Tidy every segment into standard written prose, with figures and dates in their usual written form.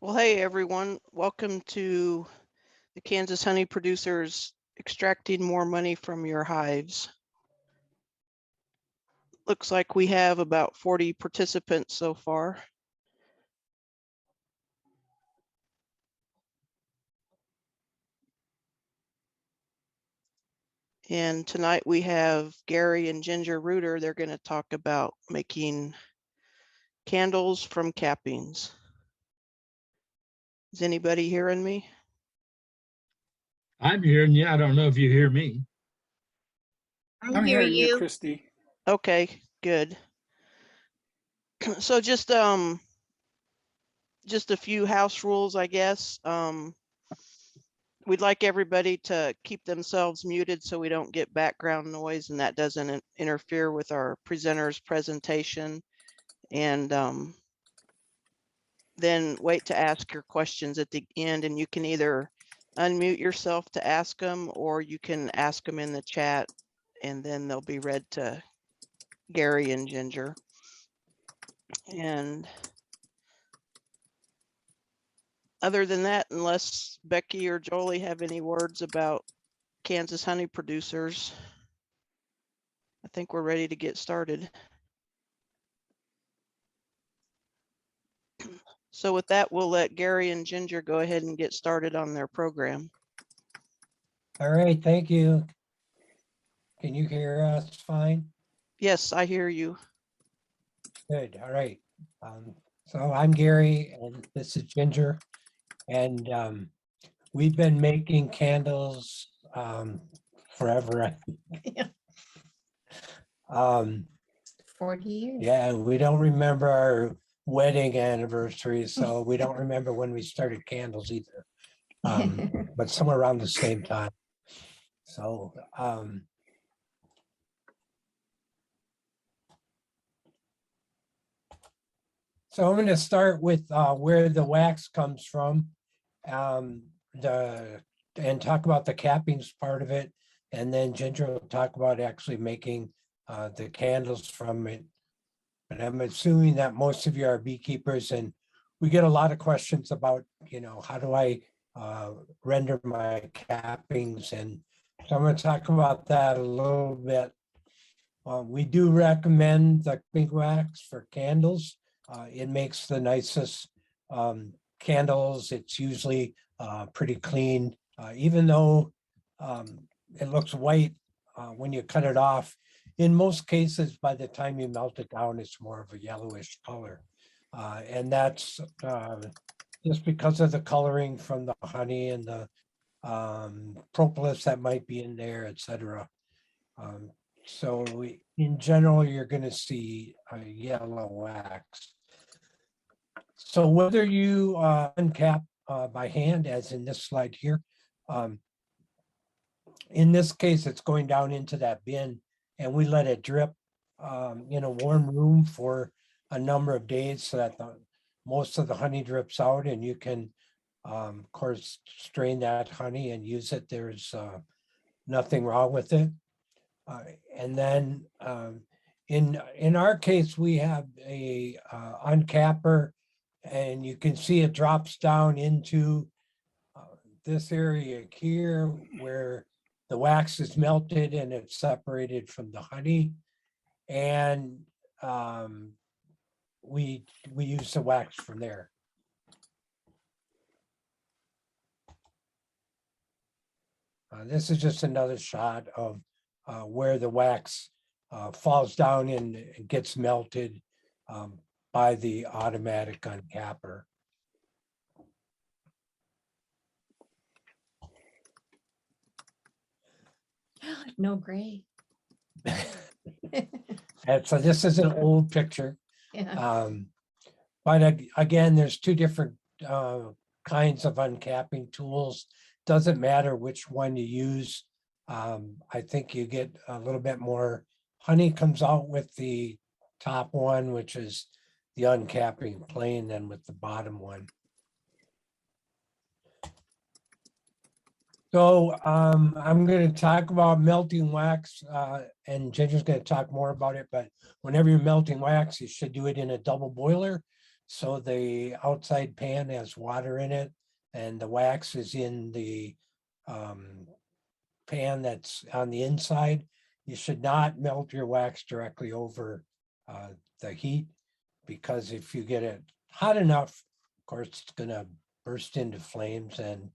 Well, hey everyone, welcome to the Kansas Honey Producers Extracting More Money from Your Hives. Looks like we have about 40 participants so far. And tonight we have Gary and Ginger Reuter. They're going to talk about making candles from cappings. Is anybody hearing me? I'm hearing you. I don't know if you hear me. I'm hearing you, Christy. Okay, good. So just a few house rules, I guess. We'd like everybody to keep themselves muted so we don't get background noise and that doesn't interfere with our presenter's presentation. And then wait to ask your questions at the end, and you can either unmute yourself to ask them or you can ask them in the chat and then they'll be read to Gary and Ginger. And other than that, unless Becky or Jolie have any words about Kansas Honey Producers, I think we're ready to get started. So with that, we'll let Gary and Ginger go ahead and get started on their program. All right, thank you. Can you hear us fine? Yes, I hear you. Good, all right. So I'm Gary and this is Ginger. And we've been making candles forever, I think. 40 years. Yeah, we don't remember our wedding anniversary, so we don't remember when we started candles either. But somewhere around the same time. So so I'm going to start with where the wax comes from, and talk about the cappings part of it, and then Ginger will talk about actually making the candles from it. But I'm assuming that most of you are beekeepers, and we get a lot of questions about, how do I render my cappings, and so I'm going to talk about that a little bit. We do recommend the beeswax for candles. It makes the nicest candles. It's usually pretty clean, even though it looks white when you cut it off. In most cases, by the time you melt it down, it's more of a yellowish color. And that's just because of the coloring from the honey and the propolis that might be in there, etc. So in general, you're going to see a yellow wax. So whether you uncap by hand, as in this slide here, in this case, it's going down into that bin and we let it drip in a warm room for a number of days so that most of the honey drips out, and you can, of course, strain that honey and use it. There's nothing wrong with it. And then in our case, we have a uncapper, and you can see it drops down into this area here where the wax is melted and it's separated from the honey. And we use the wax from there. This is just another shot of where the wax falls down and gets melted by the automatic uncapper. No gray. And so this is an old picture. Yeah. But again, there's two different kinds of uncapping tools. Doesn't matter which one you use. I think you get a little bit more honey comes out with the top one, which is the uncapping plane, than with the bottom one. So I'm going to talk about melting wax, and Ginger's going to talk more about it. But whenever you're melting wax, you should do it in a double boiler. So the outside pan has water in it and the wax is in the pan that's on the inside. You should not melt your wax directly over the heat, because if you get it hot enough, of course, it's gonna burst into flames, and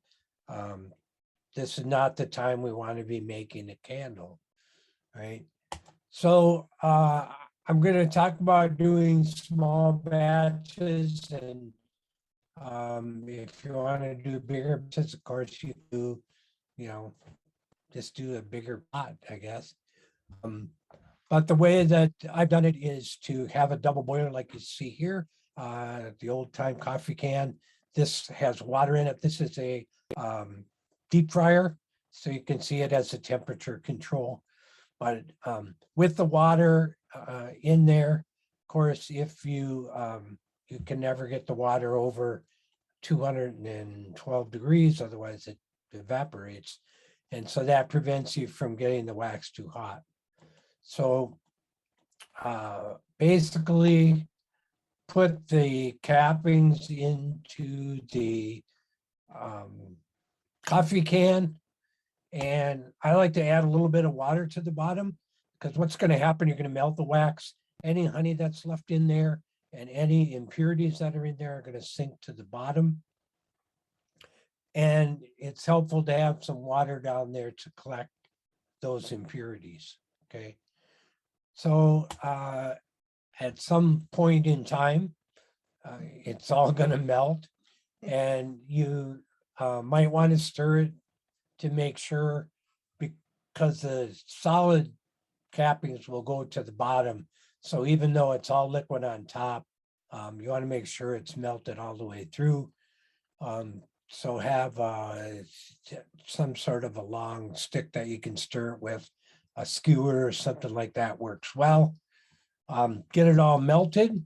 this is not the time we want to be making a candle, right? So I'm going to talk about doing small batches, and if you want to do bigger batches, of course, you do, just do a bigger pot, I guess. But the way that I've done it is to have a double boiler like you see here, the old time coffee can. This has water in it. This is a deep fryer, so you can see it as a temperature control. But with the water in there, of course, if you you can never get the water over 212 degrees, otherwise it evaporates. And so that prevents you from getting the wax too hot. So basically put the cappings into the coffee can. And I like to add a little bit of water to the bottom, because what's going to happen, you're going to melt the wax. Any honey that's left in there and any impurities that are in there are going to sink to the bottom. And it's helpful to have some water down there to collect those impurities. Okay. So at some point in time, it's all going to melt, and you might want to stir it to make sure, because the solid cappings will go to the bottom. So even though it's all liquid on top, you want to make sure it's melted all the way through. So have some sort of a long stick that you can stir it with. A skewer or something like that works well. Get it all melted,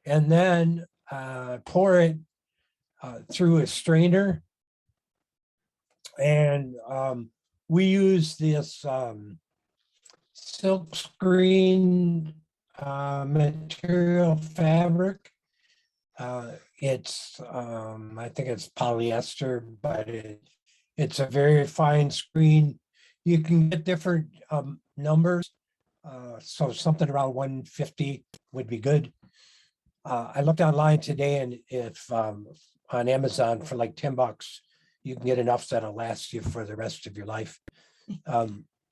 and then pour it through a strainer. And we use this silk screen material fabric. It's I think it's polyester, but it's a very fine screen. You can get different numbers, so something around 150 would be good. I looked online today, and if on Amazon for like $10, you can get enough that'll last you for the rest of your life.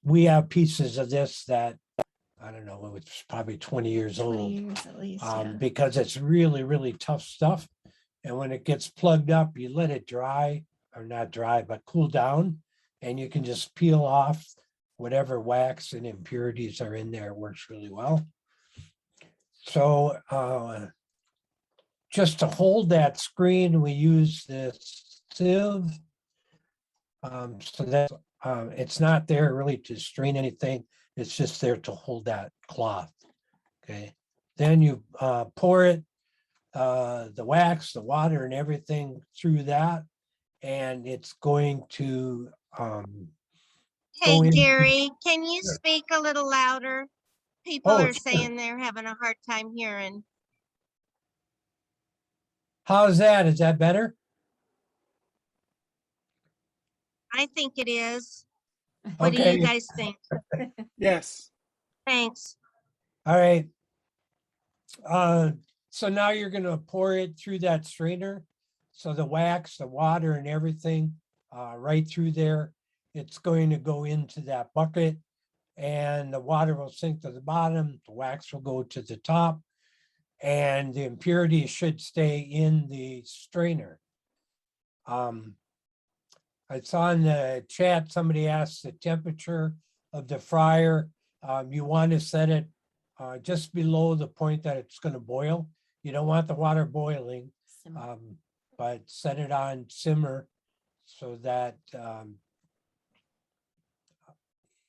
We have pieces of this that, I don't know, it's probably 20 years 20 old, years at least, yeah. because it's really, really tough stuff. And when it gets plugged up, you let it dry, or not dry, but cool down, and you can just peel off whatever wax and impurities are in there. It works really well. So just to hold that screen, we use this sieve. So that it's not there really to strain anything. It's just there to hold that cloth. Okay. Then you pour it, the wax, the water, and everything through that, and it's going to Hey, go in. Gary, can you Sure. speak a little louder? People Oh, are sure. saying they're having a hard time hearing. How's that? Is that better? I think it is. What do Okay. you guys think? Yes. Thanks. All right. So now you're going to pour it through that strainer. So the wax, the water, and everything right through there. It's going to go into that bucket, and the water will sink to the bottom. The wax will go to the top, and the impurities should stay in the strainer. I saw in the chat, somebody asked the temperature of the fryer. You want to set it just below the point that it's going to boil. You don't want the water boiling, Simmer. but set it on simmer so that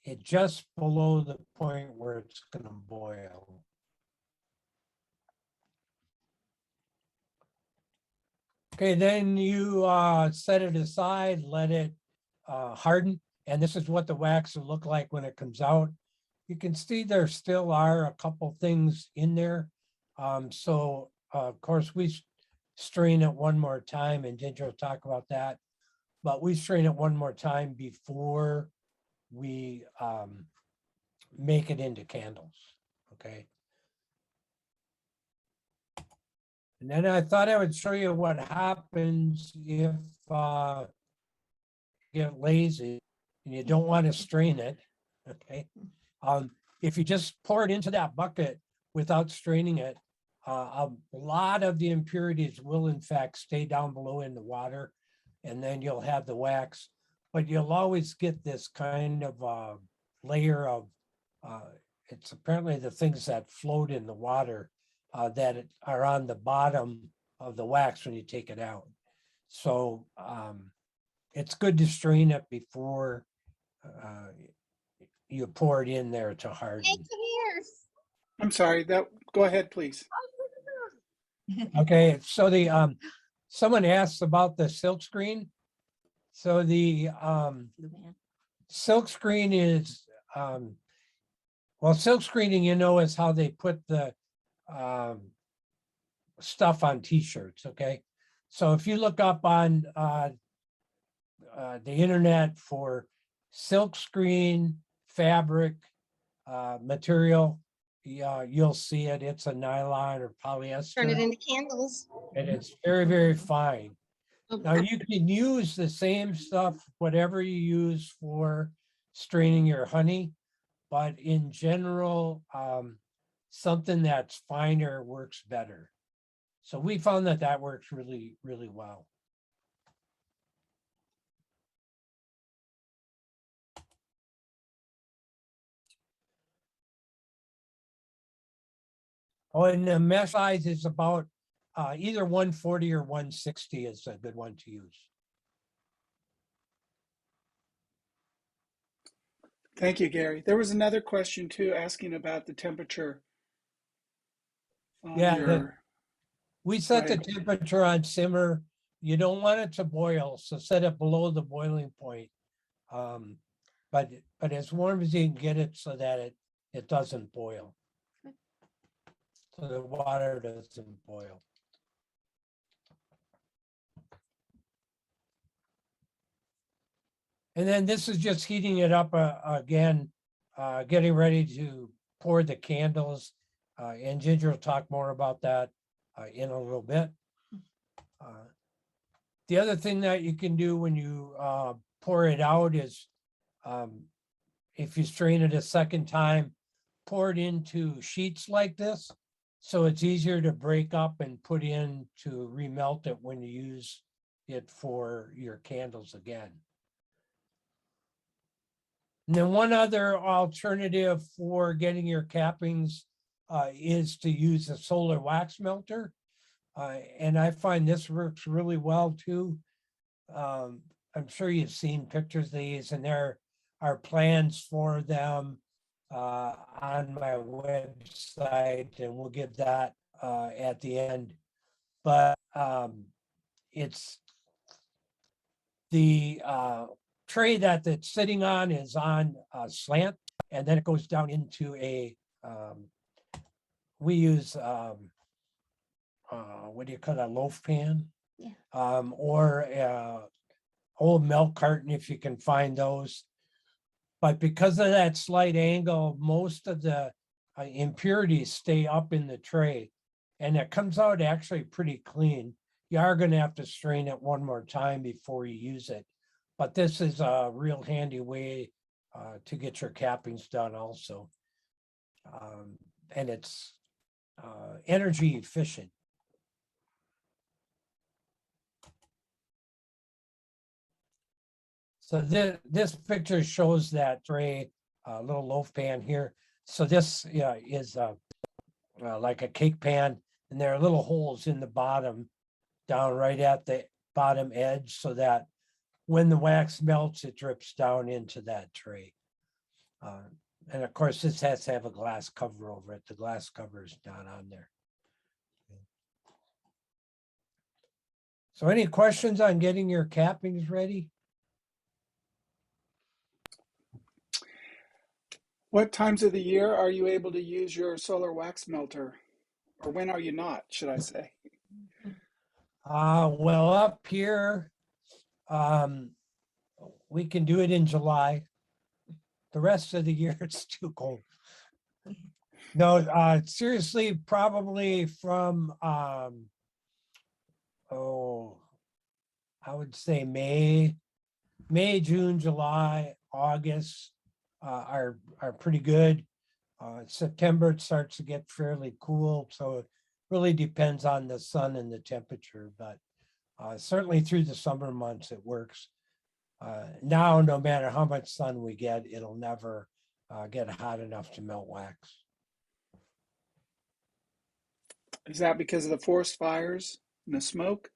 it's just below the point where it's going to boil. Okay, then you set it aside, let it harden, and this is what the wax will look like when it comes out. You can see there still are a couple things in there. So of course, strain it one more time, and Ginger will talk about that. But we strain it one more time before we make it into candles, okay? And then I thought I would show you what happens if you get lazy and you don't want to strain it, okay? If you just pour it into that bucket without straining it, a lot of the impurities will in fact stay down below in the water, and then you'll have the wax, but you'll always get this kind of layer of, it's apparently the things that float in the water that are on the bottom of the wax when you take it out. So it's good to strain it before you pour it in there to harden. I'm sorry, go ahead, please. Okay, so someone asked about the silk screen. So the silk screen is, well, silk screening, you know, is how they put the stuff on t-shirts, okay? So if you look up on the internet for silk screen fabric material, you'll see it. It's a nylon or polyester. Turn it into candles. And it's very, very fine. Now you can use the same stuff, whatever you use for straining your honey, but in general, something that's finer works better. So we found that that works really, really well. Oh, and the mesh size is about either 140 or 160 is a good one to use. Thank you, Gary. There was another question too, asking about the temperature. Yeah, we set the Right. temperature on simmer. You don't want it to boil, so set it below the boiling point. But as warm as you can get it so that it doesn't boil. So the water doesn't boil. And then this is just heating it up again, getting ready to pour the candles. And Ginger will talk more about that in a little bit. The other thing that you can do when you pour it out is if you strain it a second time, pour it into sheets like this. So it's easier to break up and put in to remelt it when you use it for your candles again. And then one other alternative for getting your cappings is to use a solar wax melter. And I find this works really well too. I'm sure you've seen pictures of these, and there are plans for them on my website, and we'll give that at the end. But it's the tray that it's sitting on is on a slant, and then it goes down into a, we use, what do you call that, loaf pan? Yeah. Or old milk carton if you can find those. But because of that slight angle, most of the impurities stay up in the tray, and it comes out actually pretty clean. You are going to have to strain it one more time before you use it. But this is a real handy way to get your cappings done also. And it's energy efficient. So this picture shows that tray, little loaf pan here. So this is like a cake pan, and there are little holes in the bottom, down right at the bottom edge, so that when the wax melts, it drips down into that tray. And of course, this has to have a glass cover over it. The glass cover is not on there. So any questions on getting your cappings ready? What times of the year are you able to use your solar wax melter? Or when are you not, should I say? Well, up here, we can do it in July. The rest of the year, it's too cold. No, seriously, probably from, oh, I would say May, June, July, August, are pretty good. September, it starts to get fairly cool, so it really depends on the sun and the temperature, but certainly through the summer months, it works. Now, no matter how much sun we get, it'll never get hot enough to melt wax. Is that because of the forest fires and the smoke?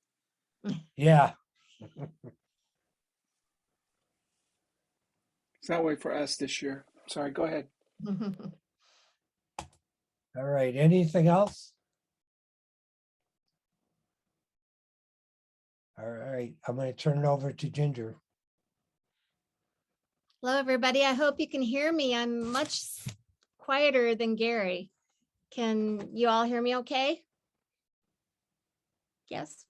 Yeah, It's that way for us this year. Sorry, go ahead. all right, anything else? All right, I'm gonna turn it over to Ginger. Hello, everybody. I hope you can hear me. I'm much quieter than Gary. Can you all hear me okay? Yes?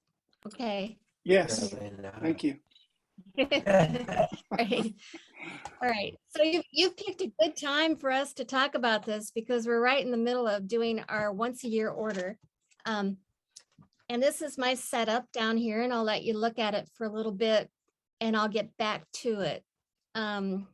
Okay. Yes, Apparently not. thank you. Right. All right. So you've picked a good time for us to talk about this because we're right in the middle of doing our once a year order. And this is my setup down here, and I'll let you look at it for a little bit and I'll get back to it. I've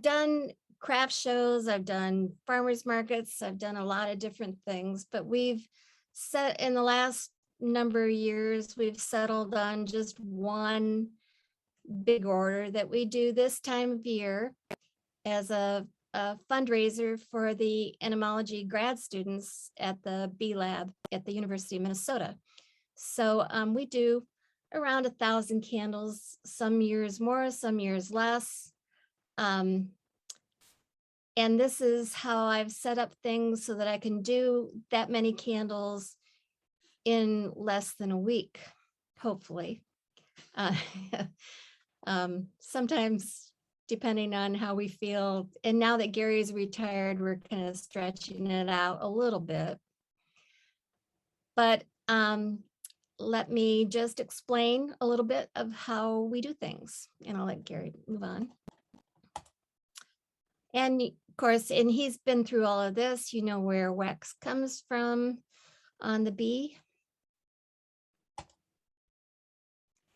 done craft shows, I've done farmers markets, I've done a lot of different things, but we've set in the last number of years, we've settled on just one big order that we do this time of year as a fundraiser for the entomology grad students at the Bee Lab at the University of Minnesota. So we do around 1,000 candles, some years more, some years less. And this is how I've set up things so that I can do that many candles in less than a week, hopefully. Sometimes depending on how we feel. And now that Gary's retired, we're kind of stretching it out a little bit. But let me just explain a little bit of how we do things, and I'll let Gary move on. And of course, and he's been through all of this, you know where wax comes from on the bee.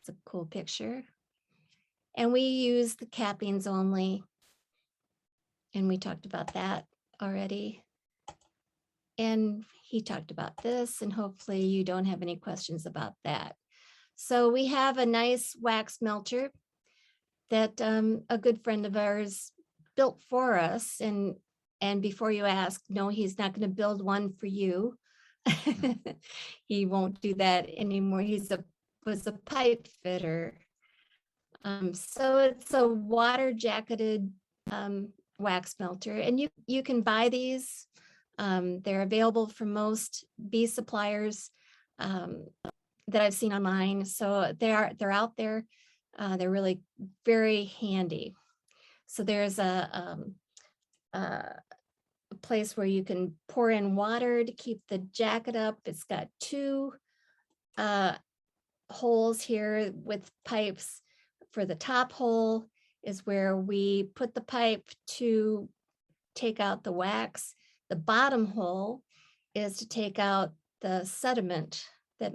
It's a cool picture. And we use the cappings only. And we talked about that already. And he talked about this, and hopefully you don't have any questions about that. So we have a nice wax melter that a good friend of ours built for us. And before you ask, no, he's not going to build one for you. He won't do that anymore. Was a pipe fitter. So it's a water jacketed wax melter, and you can buy these. They're available from most bee suppliers that I've seen online. So they're out there. They're really very handy. So there's a place where you can pour in water to keep the jacket up. It's got two holes here with pipes. For the top hole is where we put the pipe to take out the wax. The bottom hole is to take out the sediment that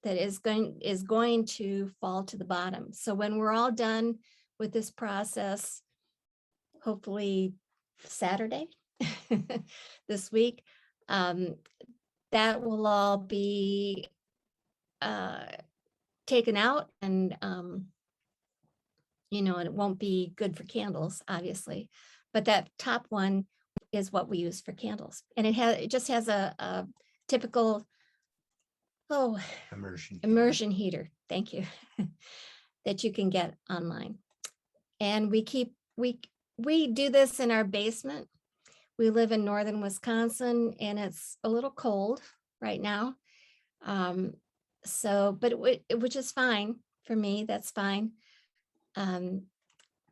is going to fall to the bottom. So when we're all done with this process, hopefully Saturday this week, that will all be taken out, and and it won't be good for candles, obviously, but that top one is what we use for candles. And it just has a typical immersion heater. Thank you. That you can get online. And we do this in our basement. We live in northern Wisconsin, and it's a little cold right now. Which is fine for me, that's fine.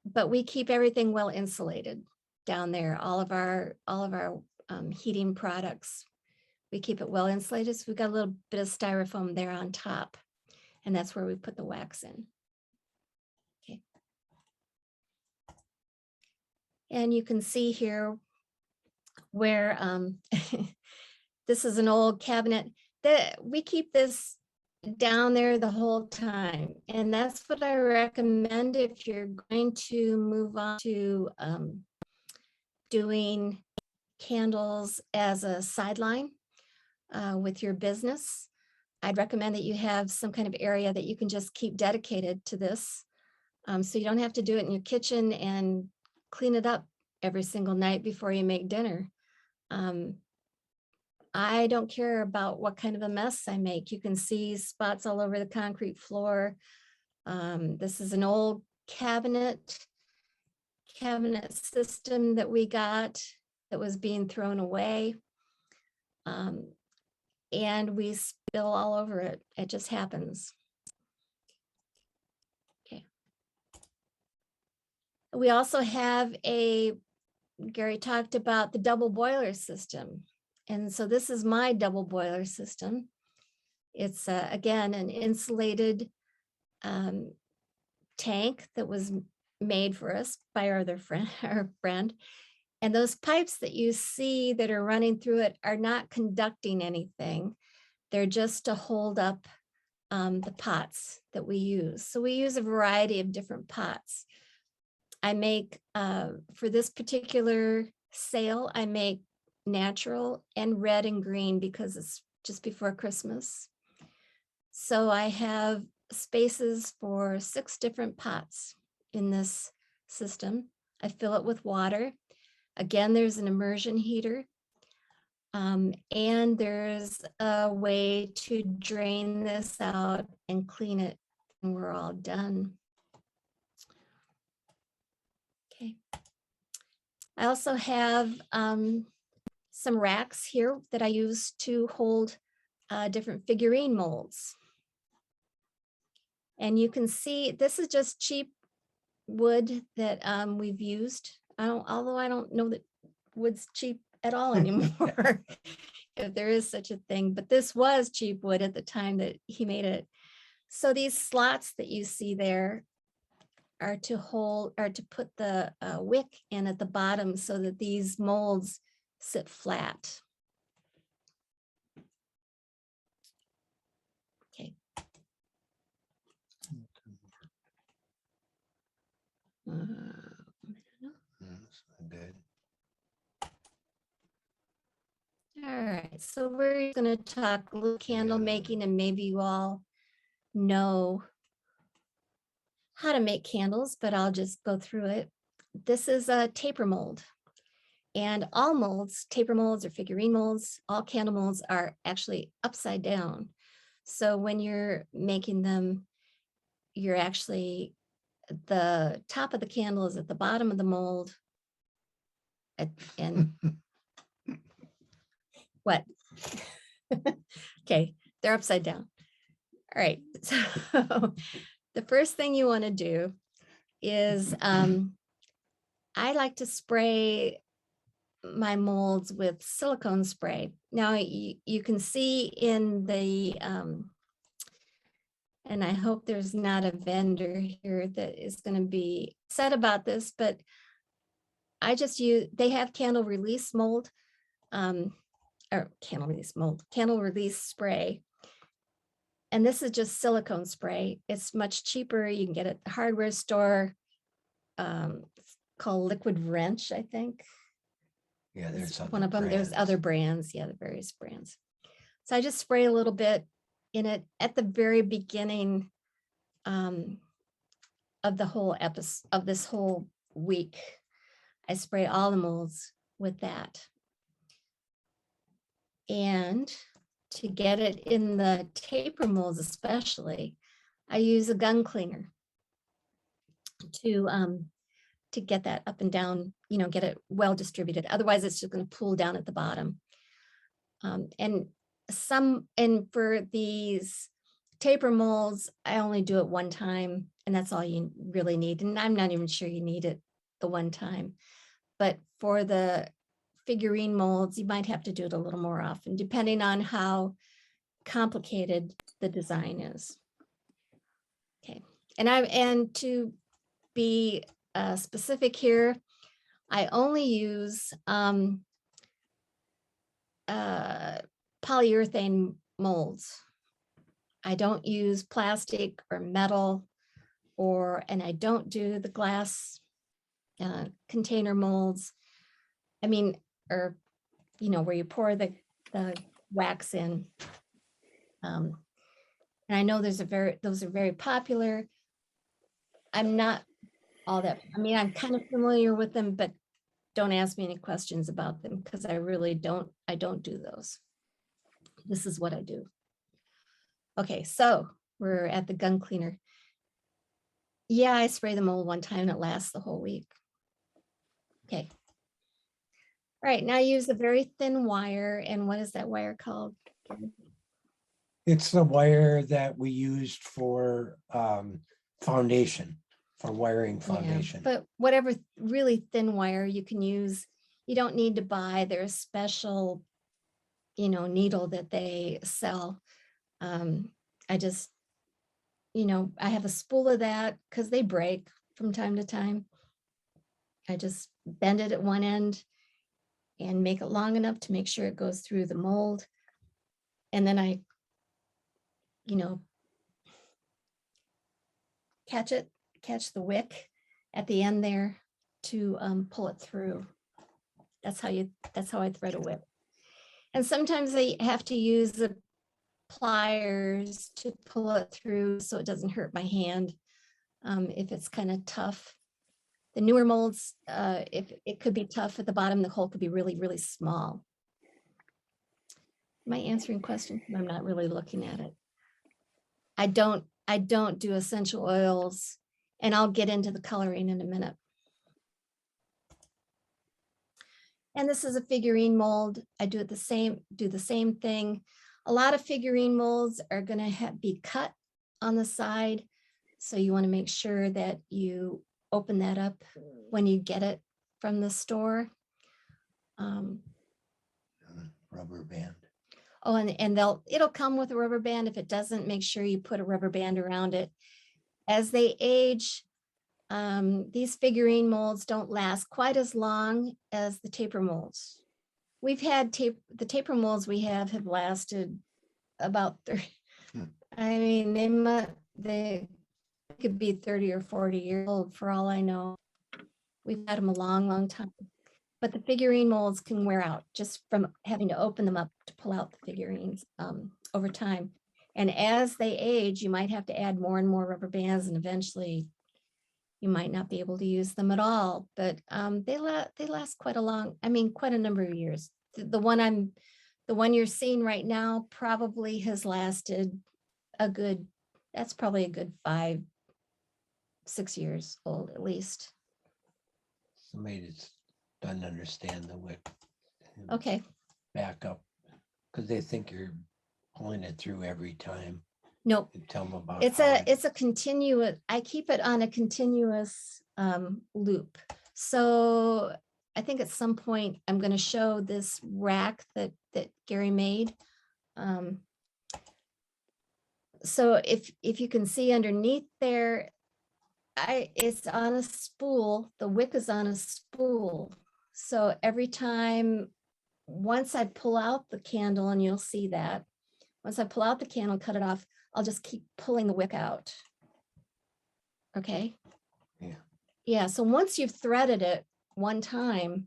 But we keep everything well insulated down there. All of our heating products. We keep it well insulated. So we've got a little bit of styrofoam there on top, and that's where we put the wax in. Okay. And you can see here where this is an old cabinet that we keep this down there the whole time. And that's what I recommend if you're going to move on to doing candles as a sideline with your business. I'd recommend that you have some kind of area that you can just keep dedicated to this. So you don't have to do it in your kitchen and clean it up every single night before you make dinner. I don't care about what kind of a mess I make. You can see spots all over the concrete floor. This is an old cabinet system that we got that was being thrown away. And we spill all over it. It just happens. Okay. We also have Gary talked about the double boiler system. And so this is my double boiler system. It's again, an insulated tank that was made for us by our friend. And those pipes that you see that are running through it are not conducting anything. They're just to hold up the pots that we use. So we use a variety of different pots. I make, for this particular sale, I make natural and red and green because it's just before Christmas. So I have spaces for 6 different pots in this system. I fill it with water. Again, there's an immersion heater. And there's a way to drain this out and clean it when we're all done. Okay. I also have some racks here that I use to hold different figurine molds. And you can see this is just cheap wood that we've used. Although I don't know that wood's cheap at all anymore, if there is such a thing, but this was cheap wood at the time that he made it. So these slots that you see there are to put the wick in at the bottom so that these molds sit flat. Okay. Good. All right, so we're going to talk a little candle making, and maybe you all know how to make candles, but I'll just go through it. This is a taper mold, and all molds, taper molds or figurine molds, all candle molds are actually upside down. So when you're making them, you're actually, the top of the candle is at the bottom of the mold. And what? Okay, they're upside down. All right, so the first thing you want to do is I like to spray my molds with silicone spray. Now you can see in the, and I hope there's not a vendor here that is going to be upset about this, but I just use, they have candle release mold, or candle release spray. And this is just silicone spray. It's much cheaper. You can get it at the hardware store. It's called Liquid Wrench, I think. Yeah, there's one of them. There's other brands. Yeah, the various brands. So I just spray a little bit in it at the very beginning of the whole episode of this whole week. I spray all the molds with that. And to get it in the taper molds especially, I use a gun cleaner to get that up and down, you know, get it well distributed. Otherwise, it's just going to pool down at the bottom. And for these taper molds, I only do it one time, and that's all you really need. And I'm not even sure you need it the one time. But for the figurine molds, you might have to do it a little more often, depending on how complicated the design is. Okay, and to be specific here, I only use polyurethane molds. I don't use plastic or metal, and I don't do the glass container molds. I mean, or, where you pour the wax in. And I know those are very popular. I'm not all that, I'm kind of familiar with them, but don't ask me any questions about them because I don't do those. This is what I do. Okay, so we're at the gun cleaner. Yeah, I spray the mold one time and it lasts the whole week. Okay. All right, now I use a very thin wire. And what is that wire called? It's the wire that we used for foundation, for wiring foundation. Yeah, but whatever really thin wire you can use, you don't need to buy their special, needle that they sell. I just, I have a spool of that because they break from time to time. I just bend it at one end and make it long enough to make sure it goes through the mold. And then I, catch the wick at the end there to pull it through. That's how I thread a wick. And sometimes I have to use the pliers to pull it through so it doesn't hurt my hand if it's kind of tough. The newer molds, if it could be tough at the bottom, the hole could be really, really small. Am I answering questions? I'm not really looking at it. I don't do essential oils, and I'll get into the coloring in a minute. And this is a figurine mold. I do the same thing. A lot of figurine molds are going to be cut on the side. So you want to make sure that you open that up when you get it from the store. Rubber band. Oh, and it'll come with a rubber band. If it doesn't, make sure you put a rubber band around it. As they age, these figurine molds don't last quite as long as the taper molds. We've had the taper molds we have lasted about 30. I mean, they could be 30 or 40 years old for all I know. We've had them a long, long time. But the figurine molds can wear out just from having to open them up to pull out the figurines over time. And as they age, you might have to add more and more rubber bands, and eventually you might not be able to use them at all. But they last quite a number of years. The one you're seeing right now probably has lasted that's probably a good 5-6 years old at least. Somebody that doesn't understand the wick. Okay. Back up, because they think you're pulling it through every time. Nope. You tell them about It's a continuous, I keep it on a continuous loop. So I think at some point I'm going to show this rack that Gary made. So if you can see underneath there, it's on a spool. The wick is on a spool. So every time, once I pull out the candle, and you'll see that, once I pull out the candle, cut it off, I'll just keep pulling the wick out. Okay. Yeah. Yeah. So once you've threaded it one time,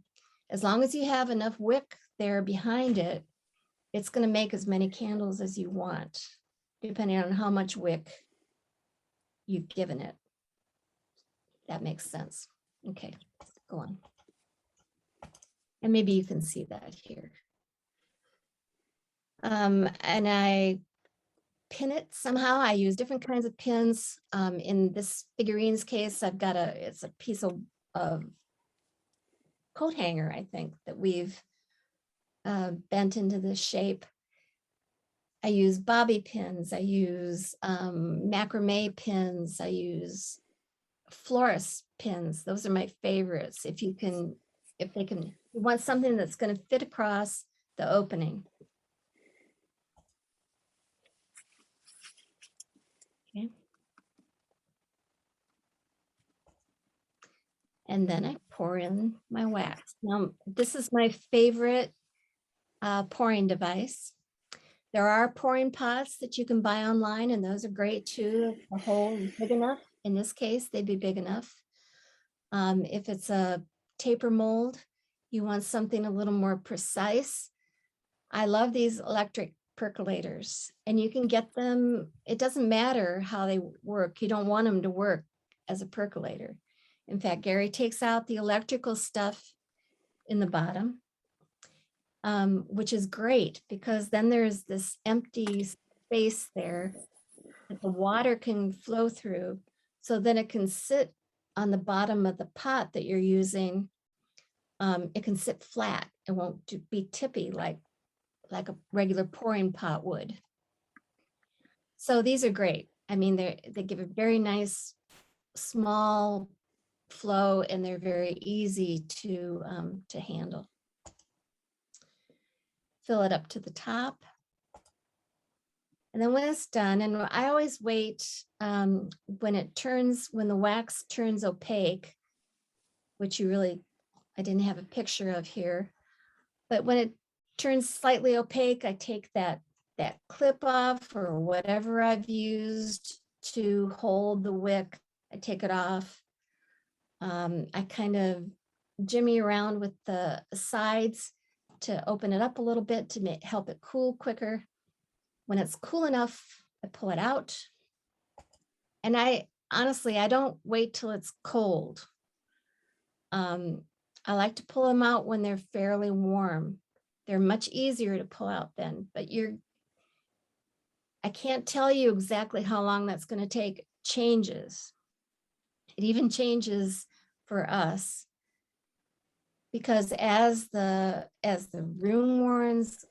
as long as you have enough wick there behind it, it's going to make as many candles as you want, depending on how much wick you've given it. That makes sense. Okay, go on. And maybe you can see that here. And I pin it somehow. I use different kinds of pins. In this figurine's case, it's a piece of coat hanger, I think, that we've bent into this shape. I use bobby pins. I use macrame pins. I use florist pins. Those are my favorites. If you if they can, you want something that's going to fit across the opening. Okay. And then I pour in my wax. Now, this is my favorite pouring device. There are pouring pots that you can buy online, and those are great too. If the hole is big enough, in this case, they'd be big enough. If it's a taper mold, you want something a little more precise. I love these electric percolators, and you can get them. It doesn't matter how they work. You don't want them to work as a percolator. In fact, Gary takes out the electrical stuff in the bottom, which is great because then there's this empty space there that the water can flow through. So then it can sit on the bottom of the pot that you're using. It can sit flat. It won't be tippy like a regular pouring pot would. So these are great. I mean, they give a very nice small flow, and they're very easy to handle. Fill it up to the top. And then when it's done, and I always wait when the wax turns opaque, which I didn't have a picture of here, but when it turns slightly opaque, I take that clip off or whatever I've used to hold the wick. I take it off. I kind of jimmy around with the sides to open it up a little bit to help it cool quicker. When it's cool enough, I pull it out. And I don't wait till it's cold. I like to pull them out when they're fairly warm. They're much easier to pull out then, but I can't tell you exactly how long that's going to take. Changes. It even changes for us because as the room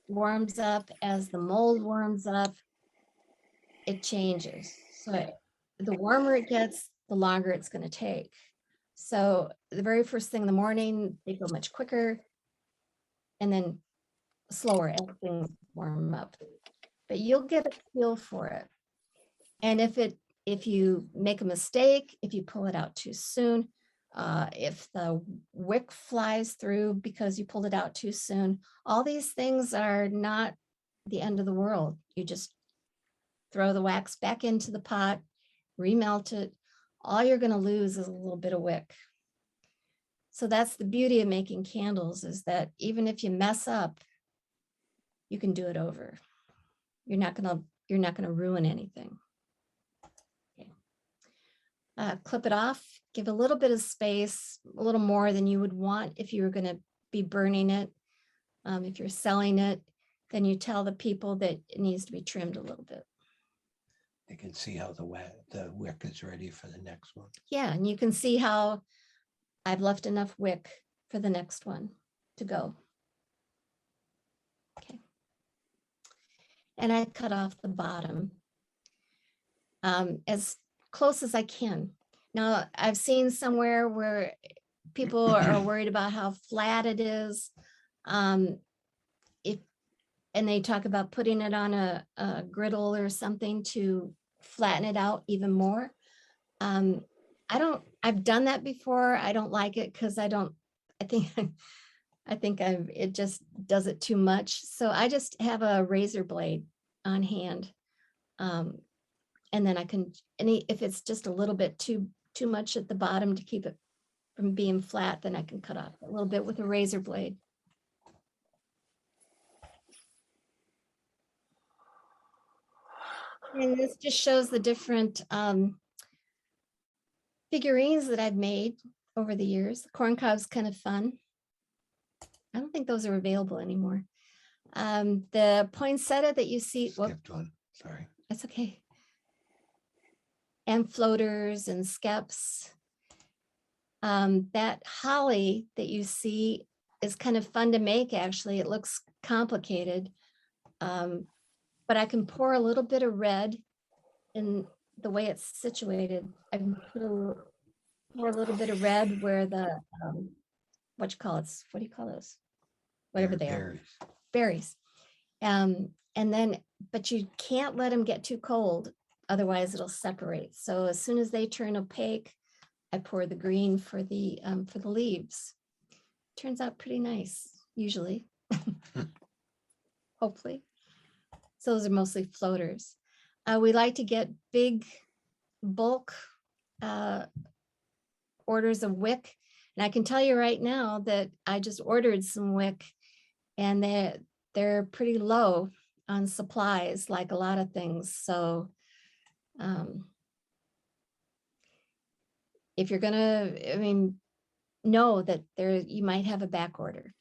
warms up, as the mold warms up, it changes. So the warmer it gets, the longer it's going to take. So the very first thing in the morning, they go much quicker, and then slower as things warm up. But you'll get a feel for it. And if you make a mistake, if you pull it out too soon, if the wick flies through because you pulled it out too soon, all these things are not the end of the world. You just throw the wax back into the pot, remelt it. All you're going to lose is a little bit of wick. So that's the beauty of making candles, is that even if you mess up, you can do it over. You're not gonna ruin anything. Okay. Clip it off, give a little bit of space, a little more than you would want if you were gonna be burning it. If you're selling it, then you tell the people that it needs to be trimmed a little bit. You can see how the wick is ready for the next one. Yeah, and you can see how I've left enough wick for the next one to go. Okay. And I cut off the bottom as close as I can. Now, I've seen somewhere where people are worried about how flat it is. And they talk about putting it on a griddle or something to flatten it out even more. I've done that before. I don't like it because I think it just does it too much. So I just have a razor blade on hand. And then if it's just a little bit too much at the bottom to keep it from being flat, then I can cut off a little bit with a razor blade. And this just shows the different figurines that I've made over the years. The corn cob's kind of fun. I don't think those are available anymore. The poinsettia that you see, Skipped one, sorry. That's okay. And floaters and skeps. That holly that you see is kind of fun to make, actually. It looks complicated, but I can pour a little bit of red in the way it's situated. I can pour a little bit of red where the what you call it? What do you call those? Whatever they are, Berries. berries. And then, but you can't let them get too cold, otherwise it'll separate. So as soon as they turn opaque, I pour the green for the leaves. Turns out pretty nice, usually. Hopefully. So those are mostly floaters. We like to get big bulk orders of wick. And I can tell you right now that I just ordered some wick, and they're pretty low on supplies, like a lot of things. So if you're gonna, I mean, know that you might have a back order.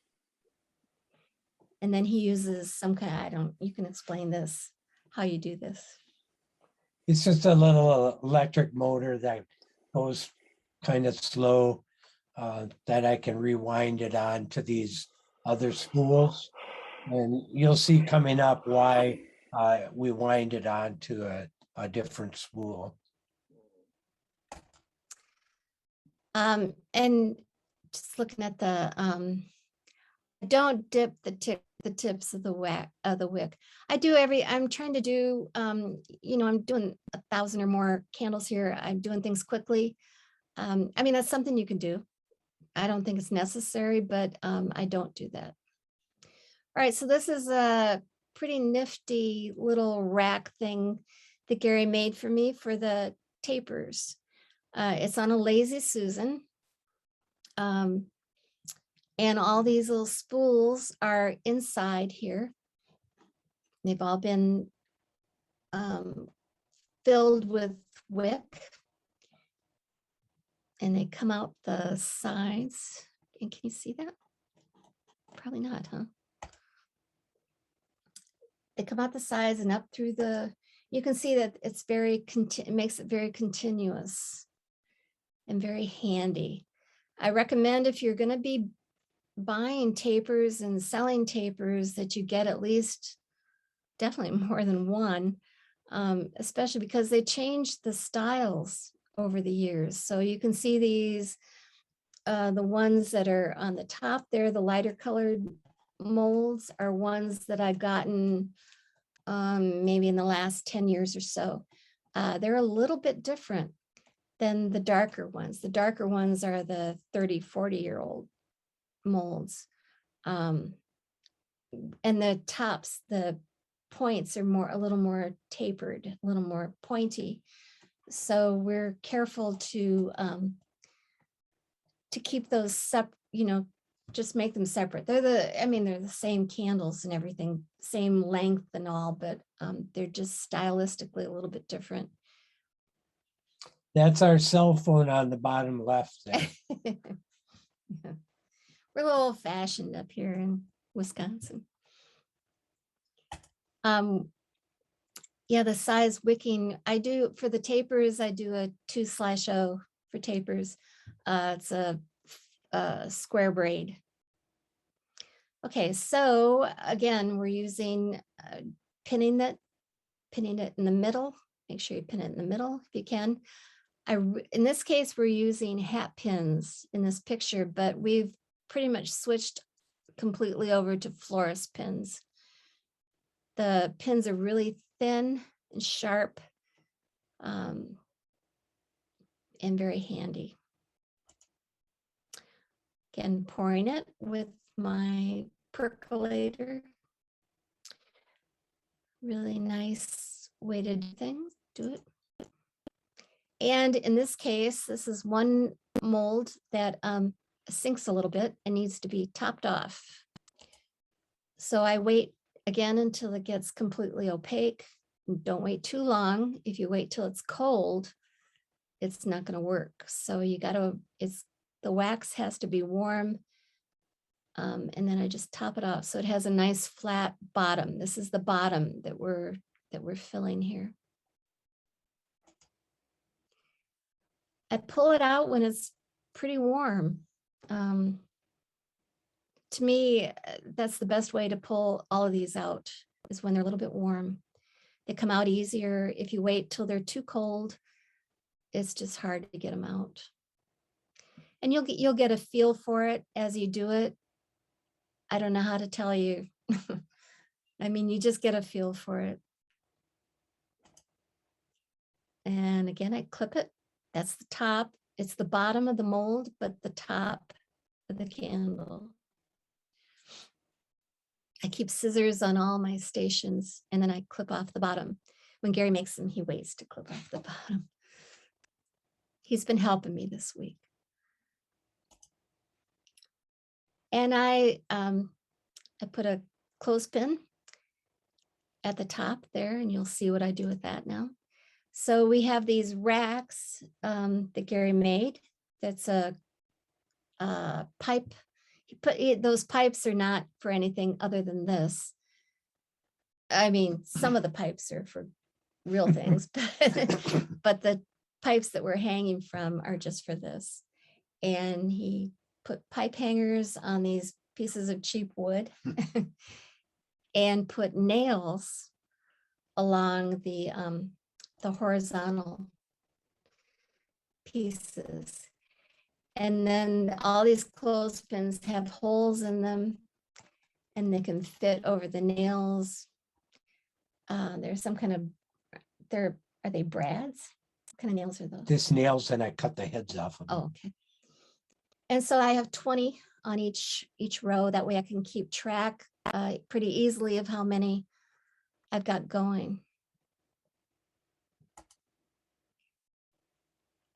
And then he uses some kind, you can explain this, how you do this. It's just a little electric motor that goes kind of slow, that I can rewind it on to these other spools. And you'll see coming up why we wind it on to a different spool. And just looking at the, don't dip the tips of the wick. I'm trying to do, I'm doing 1,000 or more candles here. I'm doing things quickly. I mean, that's something you can do. I don't think it's necessary, but I don't do that. All right, so this is a pretty nifty little rack thing that Gary made for me for the tapers. It's on a Lazy Susan. And all these little spools are inside here. They've all been filled with wick. And they come out the sides. And can you see that? Probably not, huh? They come out the sides and up through you can see that it's it makes it very continuous and very handy. I recommend, if you're going to be buying tapers and selling tapers, that you get at least definitely more than one, especially because they change the styles over the years. So you can see these, the ones that are on the top there, the lighter colored molds, are ones that I've gotten maybe in the last 10 years or so. They're a little bit different than the darker ones. The darker ones are the 30, 40-year-old molds. And the tops, the points are a little more tapered, a little more pointy. So we're careful to keep those just make them separate. They're the same candles and everything, same length and all, but they're just stylistically a little bit different. That's our cell phone on the bottom left there. Yeah. We're a little old fashioned up here in Wisconsin. Yeah, the size wicking, I do for the tapers, I do a 2/0 for tapers. It's a square braid. Okay, so again, we're using pinning it in the middle. Make sure you pin it in the middle if you can. In this case, we're using hat pins in this picture, but we've pretty much switched completely over to florist pins. The pins are really thin and sharp, and very handy. Again, pouring it with my percolator. Really nice way to do things. Do it. And in this case, this is one mold that sinks a little bit and needs to be topped off. So I wait again until it gets completely opaque. Don't wait too long. If you wait till it's cold, it's not going to work. So the wax has to be warm. And then I just top it off. So it has a nice flat bottom. This is the bottom that we're filling here. I pull it out when it's pretty warm. To me, that's the best way to pull all of these out, is when they're a little bit warm. They come out easier. If you wait till they're too cold, it's just hard to get them out. And you'll get a feel for it as you do it. I don't know how to tell you. I mean, you just get a feel for it. And again, I clip it. That's the top. It's the bottom of the mold, but the top of the candle. I keep scissors on all my stations, and then I clip off the bottom. When Gary makes them, he waits to clip off the bottom. He's been helping me this week. And I put a clothespin at the top there, and you'll see what I do with that now. So we have these racks that Gary made. That's a pipe. Those pipes are not for anything other than this. I mean, some of the pipes are for real things, but the pipes that we're hanging from are just for this. And he put pipe hangers on these pieces of cheap wood and put nails along the horizontal pieces. And then all these clothespins have holes in them and they can fit over the nails. There's some kind of, are they brads? What kind of nails are those? This nails and I cut the heads off of them. Oh, okay. And so I have 20 on each row. That way I can keep track pretty easily of how many I've got going.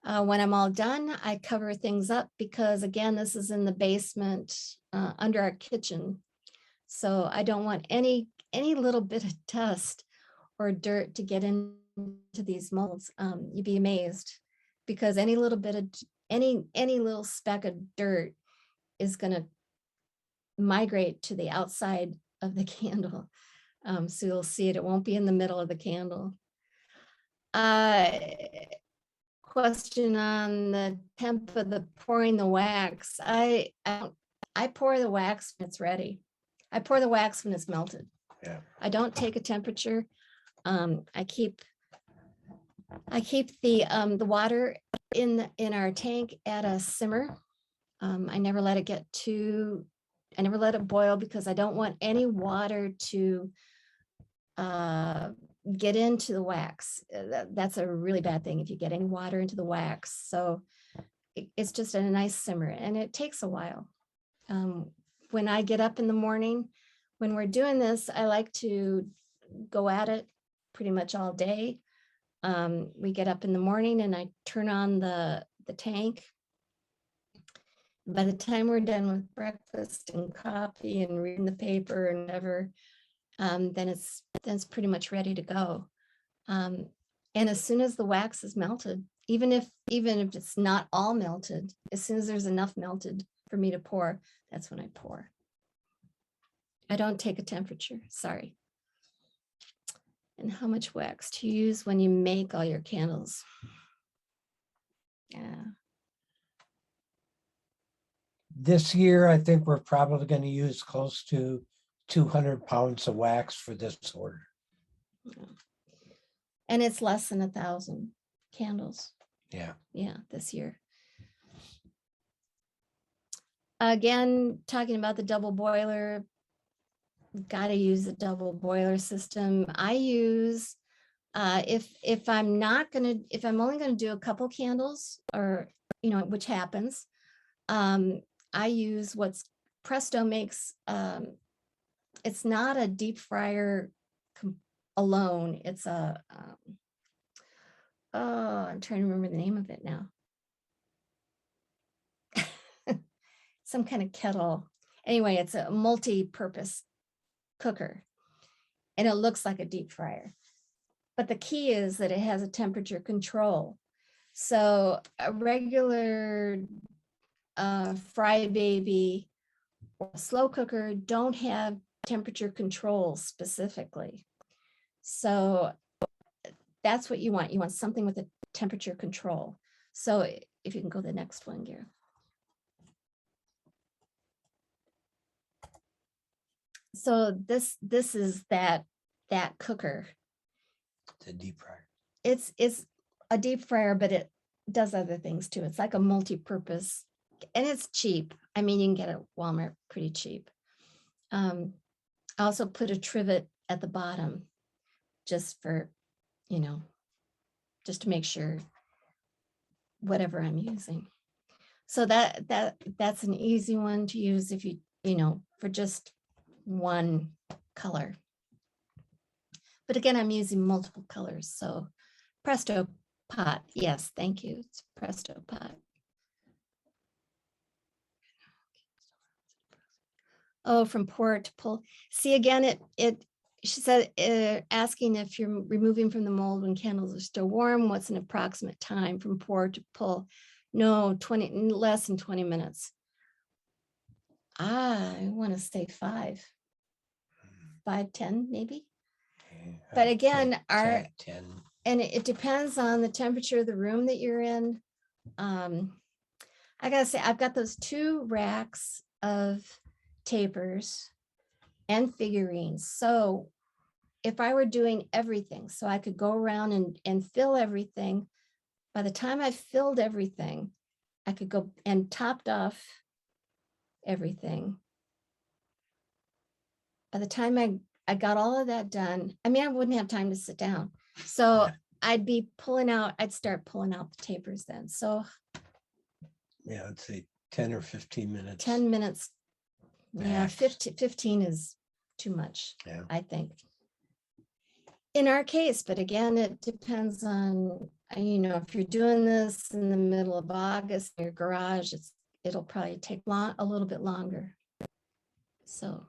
When I'm all done, I cover things up because again, this is in the basement under our kitchen. So I don't want any little bit of dust or dirt to get into these molds. You'd be amazed because any little bit of any little speck of dirt is going to migrate to the outside of the candle. So you'll see it. It won't be in the middle of the candle. Question on the temp of the pouring the wax. I pour the wax when it's ready. I pour the wax when it's melted. Yeah. I don't take a temperature. I keep the water in our tank at a simmer. I never let it I never let it boil because I don't want any water to get into the wax. That's a really bad thing if you get any water into the wax. So it's just a nice simmer and it takes a while. When I get up in the morning, when we're doing this, I like to go at it pretty much all day. We get up in the morning and I turn on the tank. By the time we're done with breakfast and coffee and reading the paper and whatever, then it's pretty much ready to go. And as soon as the wax is melted, even if it's not all melted, as soon as there's enough melted for me to pour, that's when I pour. I don't take a temperature, sorry. And how much wax to use when you make all your candles? Yeah. This year, I think we're probably going to use close to 200 pounds of wax for this order. And it's less than 1,000 candles. Yeah. Yeah, this year. Again, talking about the double boiler, got to use the double boiler system. I use, if I'm only going to do a couple candles or, which happens, I use what's Presto makes. It's not a deep fryer alone. It's a, I'm trying to remember the name of it now. Some kind of kettle. Anyway, it's a multi-purpose cooker and it looks like a deep fryer. But the key is that it has a temperature control. So a regular Fry Baby or slow cooker don't have temperature control specifically. So that's what you want. You want something with a temperature control. So if you can go to the next one, Gary. So this is that cooker. The deep fryer. It's a deep fryer, but it does other things too. It's like a multi-purpose and it's cheap. I mean, you can get it at Walmart pretty cheap. I also put a trivet at the bottom just for, you know, just to make sure whatever I'm using. So that's an easy one to use if you know, for just one color. But again, I'm using multiple colors. So Presto Pot. Yes, thank you. It's Presto Pot. Oh, from pour to pull. See, again, she said, asking if you're removing from the mold when candles are still warm, what's an approximate time from pour to pull? No, less than 20 minutes. I want to say 5, 10 maybe. But again, our 10. and it depends on the temperature of the room that you're in. I gotta say, I've got those 2 racks of tapers and figurines. So if I were doing everything, so I could go around and fill everything, by the time I filled everything, I could go and topped off everything. By the time I got all of that done, I mean, I wouldn't have time to sit down. So I'd start pulling out the tapers then. So Yeah, I'd say 10 or 15 minutes. 10 minutes. Yeah, Max. 15 is too much, Yeah. I think. In our case, but again, it depends on, you know, if you're doing this in the middle of August in your garage, it'll probably take a little bit longer. So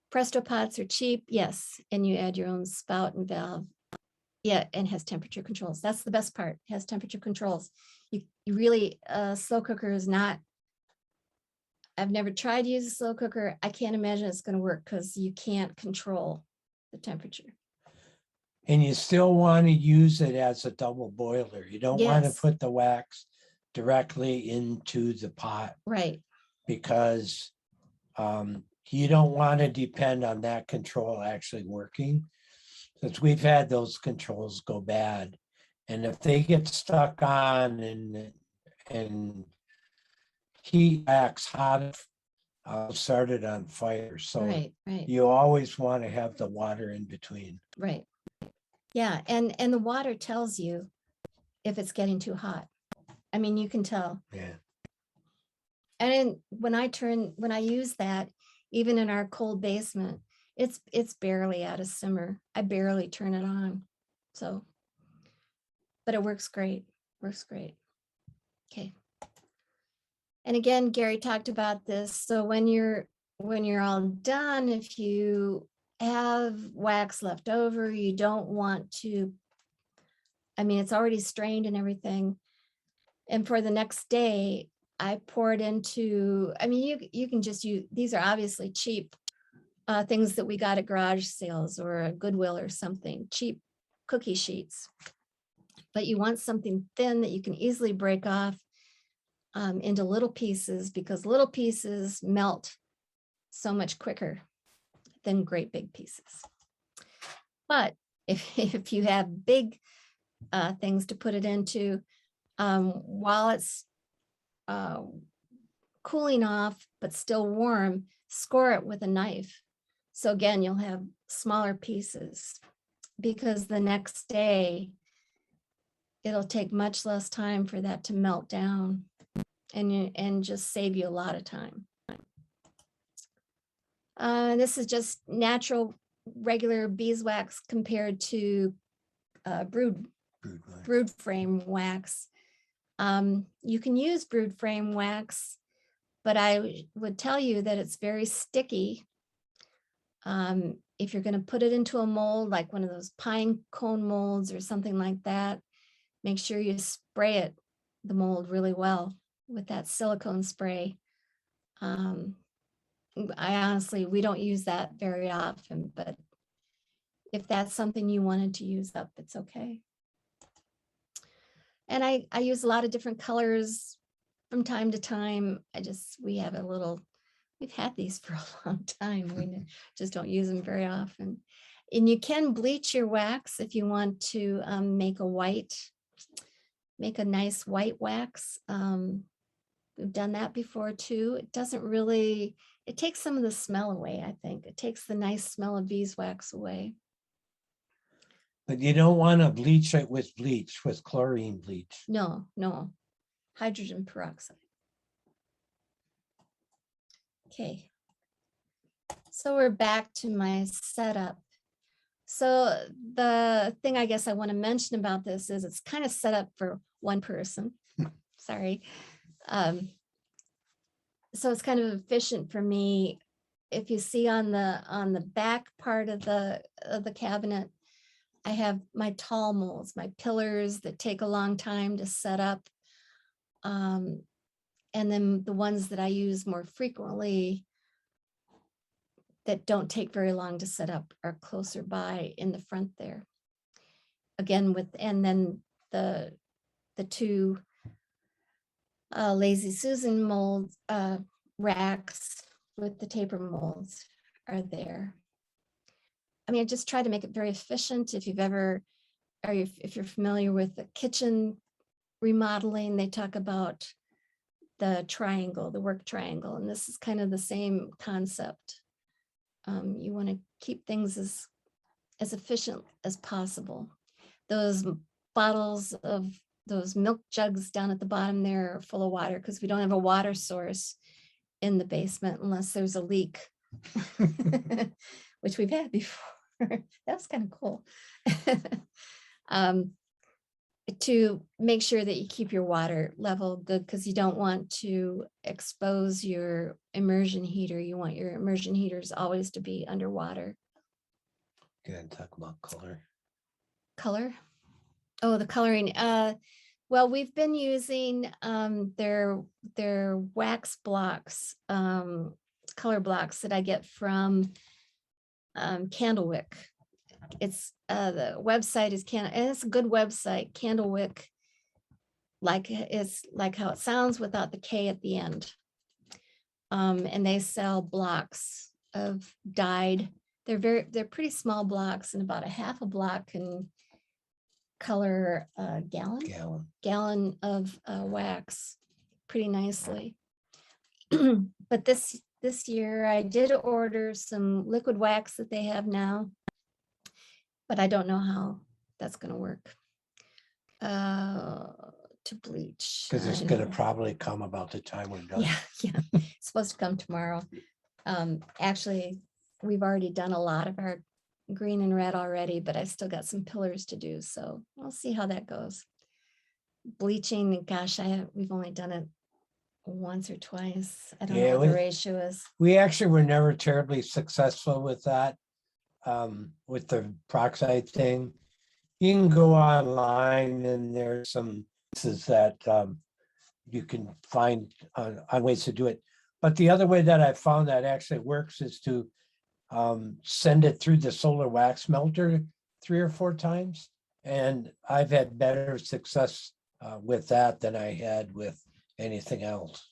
Presto pots are cheap, yes, and you add your own spout and valve. Yeah, and has temperature controls. That's the best part. It has temperature controls. You really, slow cooker is not. I've never tried to use a slow cooker. I can't imagine it's going to work because you can't control the temperature. And you still want to use it as a double boiler. You don't want to Yes. put the wax directly into the pot Right. because you don't want to depend on that control actually working. Since we've had those controls go bad. And if they get stuck on and heat wax hot, start it on fire. So Right. you always want to have the water in between. Right. Yeah, and the water tells you if it's getting too hot. I mean, you can tell. Yeah. And then when I use that, even in our cold basement, it's barely at a simmer. I barely turn it on. So, but it works great. Works great. Okay. And again, Gary talked about this. So when you're all done, if you have wax left over, you don't want to, I mean, it's already strained and everything. And for the next day, I pour it into, I mean, you can just use, these are obviously cheap things that we got at garage sales or a Goodwill or something, cheap cookie sheets. But you want something thin that you can easily break off into little pieces because little pieces melt so much quicker than great big pieces. But if you have big things to put it into, while it's cooling off but still warm, score it with a knife. So again, you'll have smaller pieces because the next day it'll take much less time for that to melt down and just save you a lot of time. This is just natural, regular beeswax compared to brood frame wax. You can use brood frame wax, but I would tell you that it's very sticky. If you're going to put it into a mold, like one of those pine cone molds or something like that, make sure you spray the mold really well with that silicone spray. I honestly, we don't use that very often, but if that's something you wanted to use up, it's okay. And I use a lot of different colors from time to time. We have we've had these for a long time. We just don't use them very often. And you can bleach your wax if you want to make a nice white wax. We've done that before too. It doesn't really, it takes some of the smell away, I think. It takes the nice smell of beeswax away. But you don't want to bleach it with bleach, with chlorine bleach. No, no, hydrogen peroxide. Okay. So we're back to my setup. So the thing I guess I want to mention about this is it's kind of set up for one person. Sorry. So it's kind of efficient for me. If you see on the back part of the cabinet, I have my tall molds, my pillars that take a long time to set up. And then the ones that I use more frequently that don't take very long to set up are closer by in the front there. Again, and then the two Lazy Susan mold racks with the taper molds are there. I mean, I just try to make it very efficient. If you've ever, if you're familiar with the kitchen remodeling, they talk about the triangle, the work triangle, and this is kind of the same concept. You want to keep things as efficient as possible. Those bottles of those milk jugs down at the bottom there are full of water because we don't have a water source in the basement unless there's a leak, which we've had before. That's kind of cool. To make sure that you keep your water level good, because you don't want to expose your immersion heater. You want your immersion heaters always to be underwater. Good, talk about color. Color? Oh, the coloring. Well, we've been using their wax blocks, color blocks that I get from Candlewick. It's the website is and it's a good website, Candlewick, it's like how it sounds without the K at the end. And they sell blocks of dyed. They're pretty small blocks, and about a half a block can color a gallon of wax pretty nicely. But this year I did order some liquid wax that they have now, but I don't know how that's going to work to bleach. Because it's I going to know. probably come about the time we're done. Yeah, it's supposed to come tomorrow. Actually, we've already done a lot of our green and red already, but I still got some pillars to do, so we'll see how that goes. Bleaching, gosh, we've only done it once or twice. I don't know what the ratio is. We actually were never terribly successful with that, with the peroxide thing. You can go online and there's some places that you can find on ways to do it. But the other way that I found that actually works is to send it through the solar wax melter 3 or 4 times. And I've had better success with that than I had with anything else.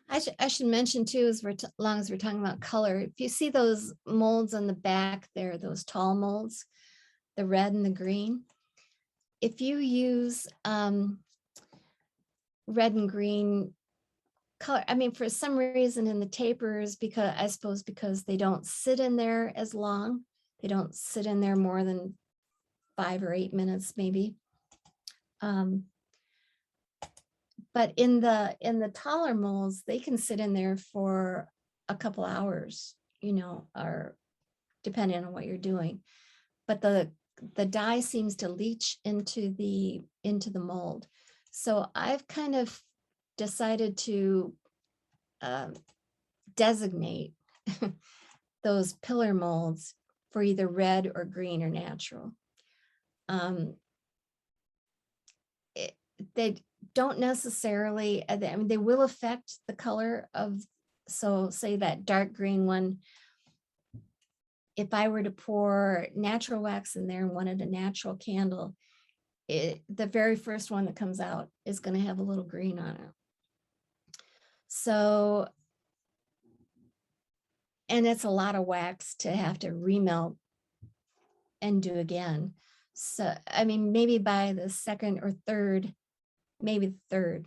I should mention too, as long as we're talking about color, if you see those molds on the back there, those tall molds, the red and the green, if you use red and green color, I mean, for some reason in the tapers, because I suppose because they don't sit in there as long, they don't sit in there more than 5 or 8 minutes maybe. But in the taller molds, they can sit in there for a couple hours, you know, or depending on what you're doing. But the dye seems to leach into the mold. So I've kind of decided to designate those pillar molds for either red or green or natural. They don't necessarily, I mean, they will affect the color of, so say that dark green one, if I were to pour natural wax in there and wanted a natural candle, the very first one that comes out is going to have a little green on it. So, and it's a lot of wax to have to remelt and do again. So, I mean, maybe by the second or third, maybe the third,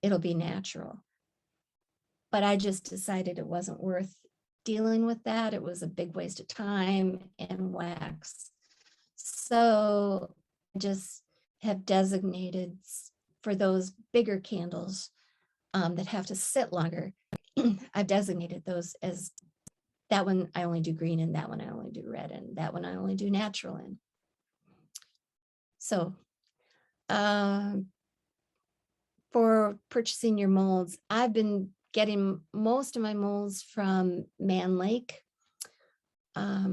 it'll be natural. But I just decided it wasn't worth dealing with that. It was a big waste of time and wax. So I just have designated for those bigger candles that have to sit longer. I've designated those as that one I only do green and that one I only do red and that one I only do natural in. So for purchasing your molds, I've been getting most of my molds from Man Lake. I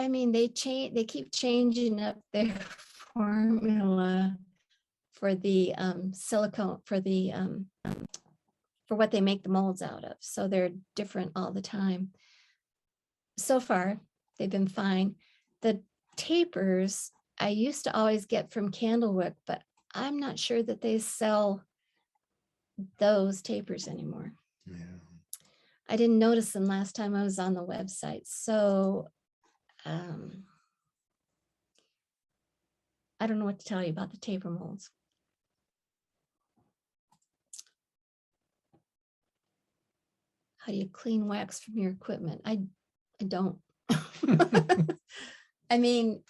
mean, they keep changing up their formula for the silicone, for what they make the molds out of. So they're different all the time. So far, they've been fine. The tapers I used to always get from Candlewick, but I'm not sure that they sell those tapers anymore. Yeah. I didn't notice them last time I was on the website. So I don't know what to tell you about the taper molds. How do you clean wax from your equipment? I don't. I mean,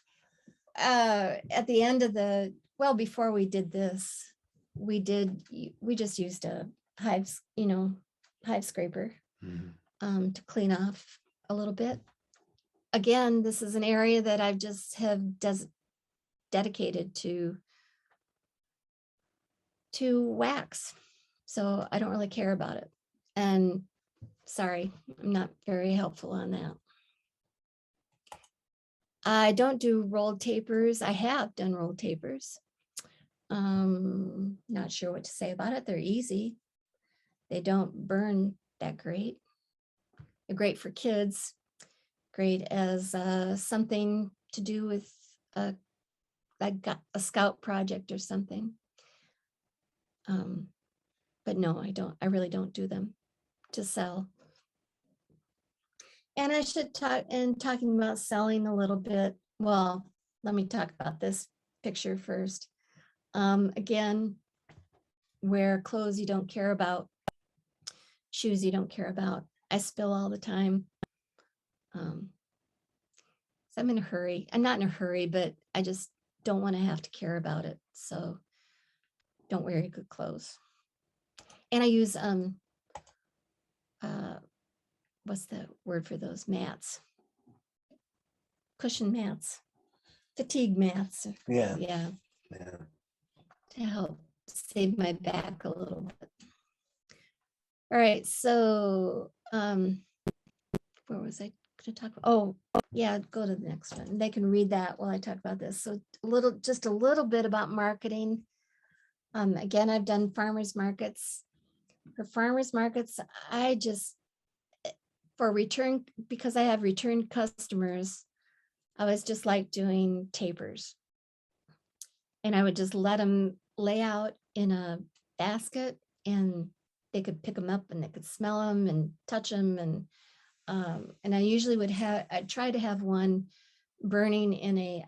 at the end of before we did this, we just used a hive scraper to clean off a little bit. Again, this is an area that I've just have dedicated to wax. So I don't really care about it. And sorry, I'm not very helpful on that. I don't do rolled tapers. I have done rolled tapers. Not sure what to say about it. They're easy. They don't burn that great. They're great for kids. Great as something to do with like a scout project or something. But no, I really don't do them to sell. And I should talking about selling a little bit. Well, let me talk about this picture first. Again, wear clothes you don't care about, shoes you don't care about. I spill all the time. So I'm in a hurry. I'm not in a hurry, but I just don't want to have to care about it. So don't wear your good clothes. And I use what's the word for those mats? Cushion mats, fatigue mats. Yeah. Yeah. To help save my back a little bit. All right, so where was I going to talk about? Oh, yeah, go to the next one. They can read that while I talk about this. So just a little bit about marketing. Again, I've done farmers markets. For farmers markets, because I have return customers, I was just like doing tapers. And I would just let them lay out in a basket and they could pick them up and they could smell them and touch them. And I usually I'd try to have one burning in a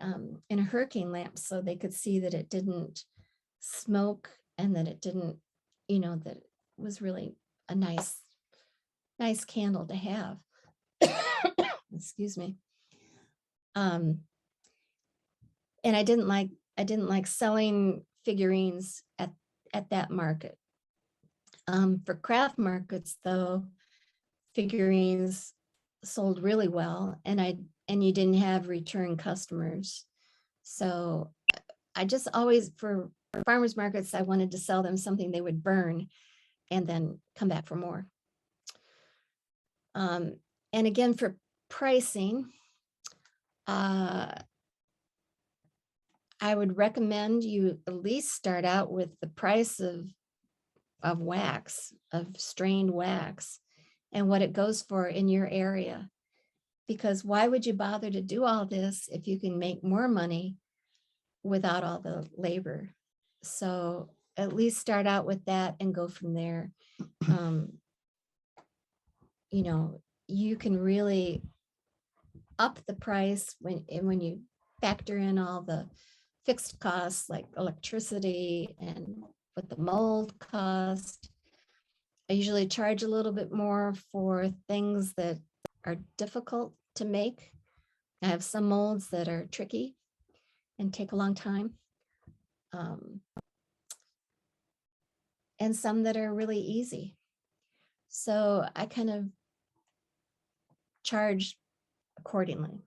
hurricane lamp so they could see that it didn't smoke and that it didn't, that it was really a nice candle to have. Excuse me. And I didn't like selling figurines at that market. For craft markets though, figurines sold really well and you didn't have return customers. So I just always, for farmers markets, I wanted to sell them something they would burn and then come back for more. And again, for pricing, I would recommend you at least start out with the price of wax, of strained wax, and what it goes for in your area. Because why would you bother to do all this if you can make more money without all the labor? So at least start out with that and go from there. You can really up the price when you factor in all the fixed costs like electricity and what the mold cost. I usually charge a little bit more for things that are difficult to make. I have some molds that are tricky and take a long time. And some that are really easy. So I kind of charge accordingly.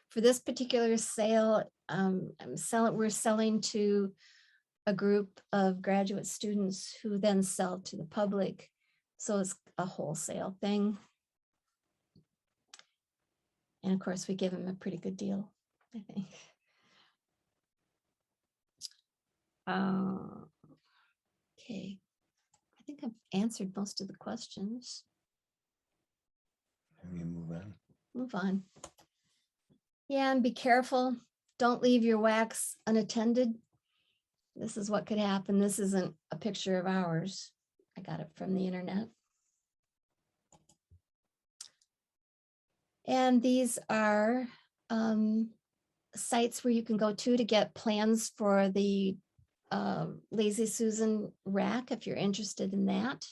For this particular sale, we're selling to a group of graduate students who then sell to the public. So it's a wholesale thing. And of course, we give them a pretty good deal, I think. Okay, I think I've answered most of the questions. Let me move on. Move on. Yeah, and be careful. Don't leave your wax unattended. This is what could happen. This isn't a picture of ours. I got it from the internet. And these are sites where you can go to get plans for the Lazy Susan rack if you're interested in that.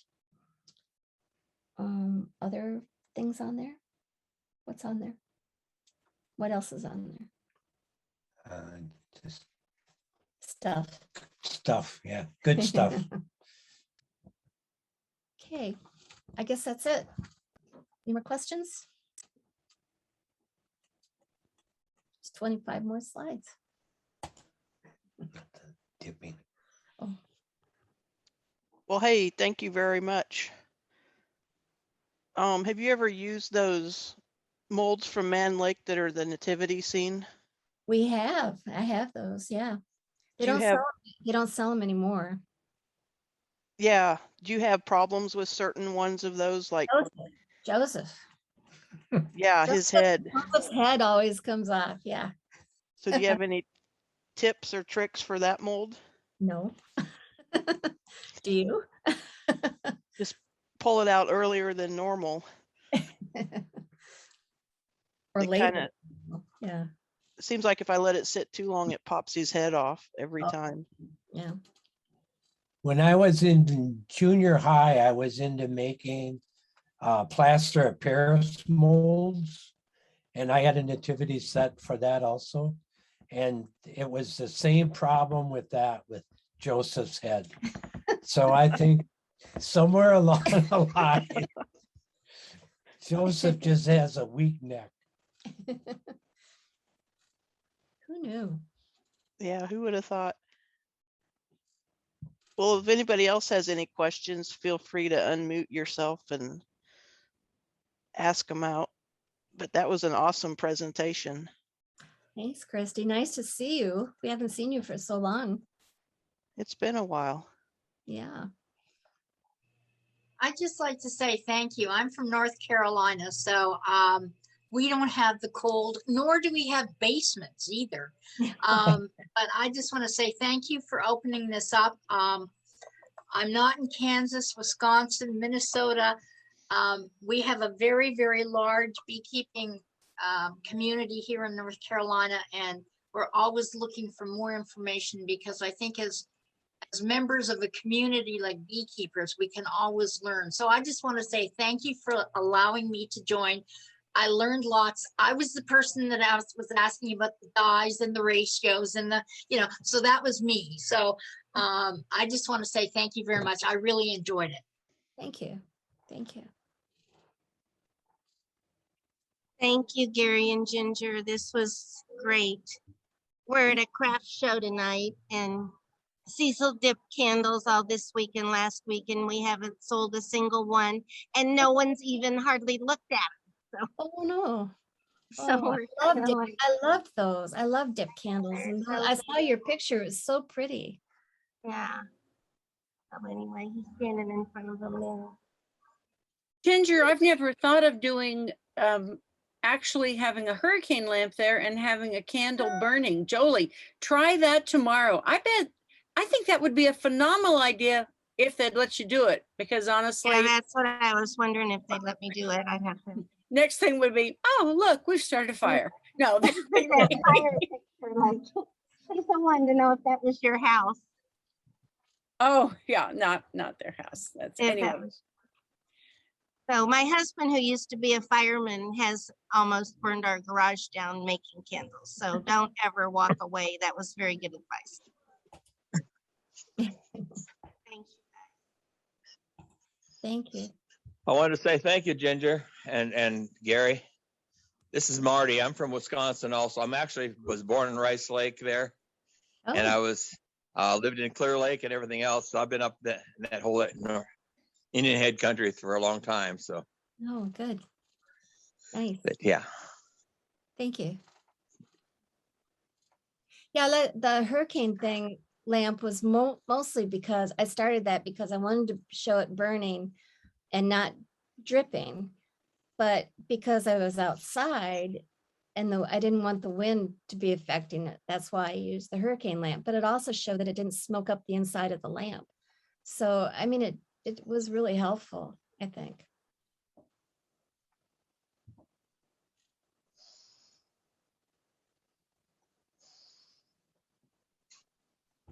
Other things on there? What's on there? What else is on there? Just Stuff. yeah, good stuff. Okay, I guess that's it. Any more questions? It's 25 more slides. Dipping. Oh, Well, hey, thank you very much. Have you ever used those molds from Man Lake that are the nativity scene? we have. I have those. Yeah, they Do you don't have, sell. They don't sell them anymore. yeah, do you have problems with certain ones of those? Like, Joseph. yeah, his head. Joseph's head always comes off. Yeah. So do you have any tips or tricks for that mold? No. Do you? Just pull it out earlier than normal. Or It later. kind of Yeah. seems like if I let it sit too long, it pops his head off every Oh. time. Yeah. When I was in junior high, I was into making plaster of Paris molds. And I had a nativity set for that also. And it was the same problem with that, with Joseph's head. So I think somewhere along the line, Joseph just has a weak neck. Who knew? Yeah, who would have thought? Well, if anybody else has any questions, feel free to unmute yourself and ask them out. But that was an awesome presentation. Thanks, Christy. Nice to see you. We haven't seen you for so long. It's been a while. Yeah. I'd just like to say thank you. I'm from North Carolina, so we don't have the cold, nor do we have basements either. But I just want to say thank you for opening this up. I'm not in Kansas, Wisconsin, Minnesota. We have a very, very large beekeeping community here in North Carolina, and we're always looking for more information because I think as members of a community like beekeepers, we can always learn. So I just want to say thank you for allowing me to join. I learned lots. I was the person that I was asking about the dyes and the ratios and the, so that was me. So I just want to say thank you very much. I really enjoyed it. Thank you. Thank you. Thank you, Gary and Ginger. This was great. We're at a craft show tonight, and Cecil dipped candles all this week and last week, and we haven't sold a single one, and no one's even hardly looked at them. Oh no. So Oh, we're I loved kinda it. like, I loved those. I love dip candles. And I saw your picture. It was so pretty. yeah. So anyway, he's standing in front of them now. Ginger, I've never thought of doing, actually having a hurricane lamp there and having a candle burning. Jolie, try that tomorrow. I think that would be a phenomenal idea if they'd let you do it, because honestly, Yeah, that's what I was wondering, if they'd let me do it. I'd have to. next thing would be, oh, look, we've started a fire. No, That fire picture, like, just wanted to know if that was your house. Oh, yeah, not their house. That's If anyway. that was. So my husband, who used to be a fireman, has almost burned our garage down making candles. So don't ever walk away. That was very good advice. Thank you. Thank you. I wanted to say thank you, Ginger and Gary. This is Marty. I'm from Wisconsin also. I'm actually was born in Rice Lake there. And I Oh, was lived in Clear Lake and everything else. So I've been up that whole Indian Head country for a long time. So oh, good. Nice. but yeah. Thank you. Yeah, the hurricane thing lamp was mostly because I started that because I wanted to show it burning and not dripping. But because I was outside and I didn't want the wind to be affecting it, that's why I used the hurricane lamp. But it also showed that it didn't smoke up the inside of the lamp. So, I mean, it was really helpful, I think.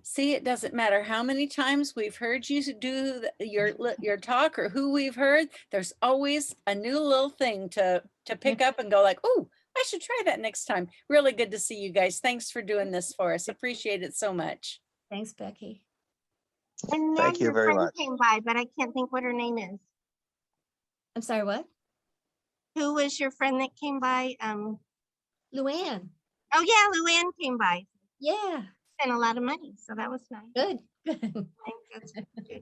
See, it doesn't matter how many times we've heard you do your talk or who we've heard. There's always a new little thing to pick up and go like, oh, I should try that next time. Really good to see you guys. Thanks for doing this for us. Appreciate it so much. Thanks, Becky. And Thank Ned, you your very friend much. came by, but I can't think what her name is. I'm sorry, what? Who was your friend that came by? Luann. Oh yeah, Luann came by. Yeah, Spent a lot of money, so that was nice. good. I think that's good.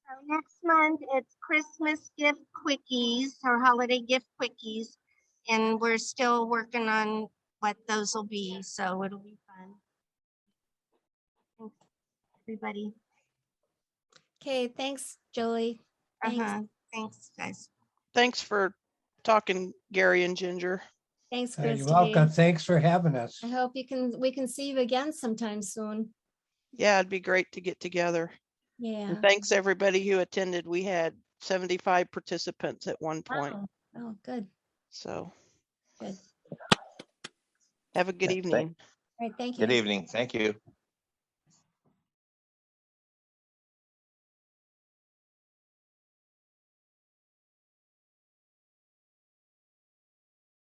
So next month, it's Christmas gift quickies or holiday gift quickies. And we're still working on what those will be, so it'll be fun. Thanks, everybody. Okay, thanks, Jolie. Thanks. Thanks, guys. Thanks for talking, Gary and Ginger. Thanks, You're Christy. welcome. Thanks for having us. I hope we can see you again sometime soon. Yeah, it'd be great to get together. Yeah. And thanks everybody who attended. We had 75 participants at one point. Wow. Oh, good. So Good. have a good evening. All right. Thank you. Good evening. Thank you.